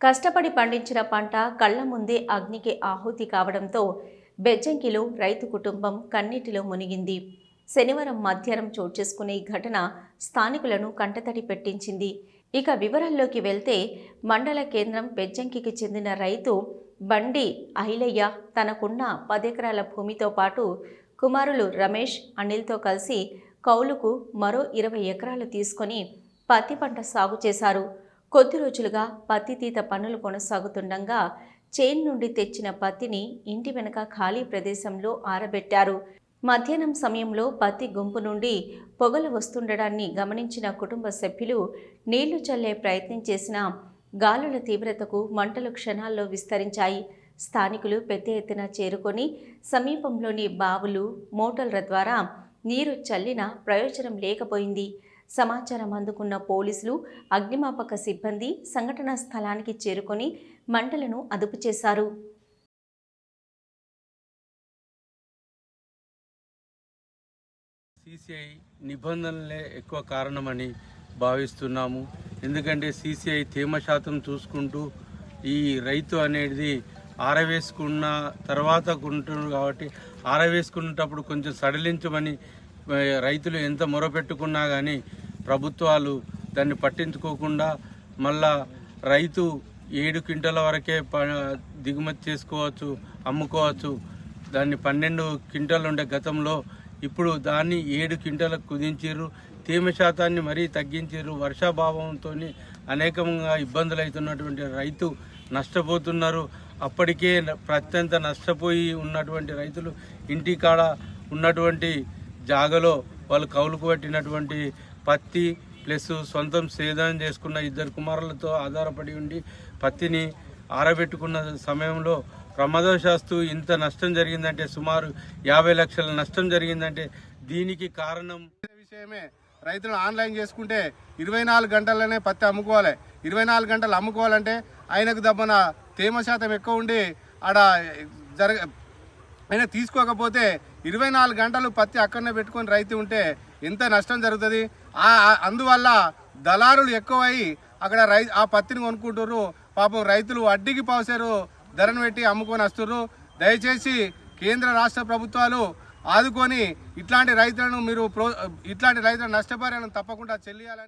కష్టపడి పండించిన పంట కళ్ల ముందే అగ్నికి ఆహుతి కావడంతో బెజ్జంకిలో రైతు కుటుంబం కన్నీటిలో మునిగింది. శనివారం మధ్యాహ్నం చోటు చేసుకునే ఈ ఘటన స్థానికులను కంటతడి పెట్టించింది. ఇక వివరాల్లోకి వెళ్తే మండల కేంద్రం బెజ్జంకికి చెందిన రైతు బండి ఐలయ్య తనకున్న 10 ఎకరాల భూమితో పాటు కుమారులు రమేష్, అనిల్తో కలిసి కౌలుకు మరో 20 ఎకరాలు తీసుకొని పత్తి పంట సాగు చేశారు. కొద్ది రోజులుగా పత్తి తీత పనులు కొనసాగుతుండగా చేను నుండి తెచ్చిన పత్తిని ఇంటి వెనుక ఖాళీ ప్రదేశంలో ఆరబెట్టారు. మధ్యాహ్నం సమయంలో పత్తి గుంపు నుండి పొగలు వస్తుండడాన్ని గమనించిన కుటుంబ సభ్యులు నీళ్లు చల్లే ప్రయత్నం చేసిన గాలుల తీవ్రతకు మంటలు క్షణాల్లో విస్తరించాయి. స్థానికులు పెద్ద ఎత్తున చేరుకొని సమీపంలోని బావులు, మోటార్ల ద్వారా నీరు చల్లినా ప్రయోజనం లేకపోయింది. సమాచారం అందుకున్న పోలీసులు, అగ్నిమాపక సిబ్బంది సంఘటనా స్థలానికి చేరుకొని మంటలను అదుపు చేశారు. సీసీఐ నిబంధనలే ఎక్కువ కారణమని భావిస్తున్నాము. ఎందుకంటే సీసీఐ తేమ శాతం చూసుకుంటూ ఈ రైతు అనేది ఆరవేసుకున్న తర్వాత కొంటున్నారు కాబట్టి ఆరవేసుకునేటప్పుడు కొంచెం సడలించమని రైతులు ఎంత మొరపెట్టుకున్నా కానీ ప్రభుత్వాలు దాన్ని పట్టించుకోకుండా మళ్ళా రైతు 7 క్వింటాల వరకే దిగుమతి చేసుకోవచ్చు, అమ్ముకోవచ్చు. దాన్ని 12 క్వింటాలు ఉండే గతంలో ఇప్పుడు దాన్ని 7 క్వింటాలకు కుదించారు. తేమ శాతాన్ని మరీ తగ్గించారు. వర్షాభావంతో అనేకంగా ఇబ్బందులు అవుతున్నటువంటి రైతు నష్టపోతున్నారు. అప్పటికే అత్యంత నష్టపోయి ఉన్నటువంటి రైతులు ఇంటికాడ ఉన్నటువంటి జాగలో వాళ్ళు కౌలుకు పెట్టినటువంటి పత్తి ప్లస్ సొంతం సేద్యం చేసుకున్న 2 కుమారులతో ఆధారపడి ఉండి పత్తిని ఆరబెట్టుకున్న సమయంలో ప్రమాదవశాత్తు ఇంత నష్టం జరిగిందంటే సుమారు 50 లక్షల నష్టం జరిగిందంటే దీనికి కారణం విషయమే. రైతులు ఆన్లైన్ చేసుకుంటే 24 గంటలనే పత్తి అమ్ముకోవాలి. 24 గంటలు అమ్ముకోవాలంటే ఆయనకు దబ్బన తేమ శాతం ఎక్కువ ఉండి ఆడ ఆయన తీసుకోకపోతే 24 గంటలు పత్తి అక్కడనే పెట్టుకొని రైతు ఉంటే ఎంత నష్టం జరుగుతుంది. అందువల్ల దళారులు ఎక్కువై అక్కడ ఆ పత్తిని కొనుక్కుంటారు. పాపం రైతులు వడ్డీకి పావుసేరు ధరను పెట్టి అమ్ముకొని వస్తున్నారు. దయచేసి కేంద్ర రాష్ట్ర ప్రభుత్వాలు ఆదుకొని ఇట్లాంటి రైతులను నష్టపరిహారం తప్పకుండా చెల్లియాలని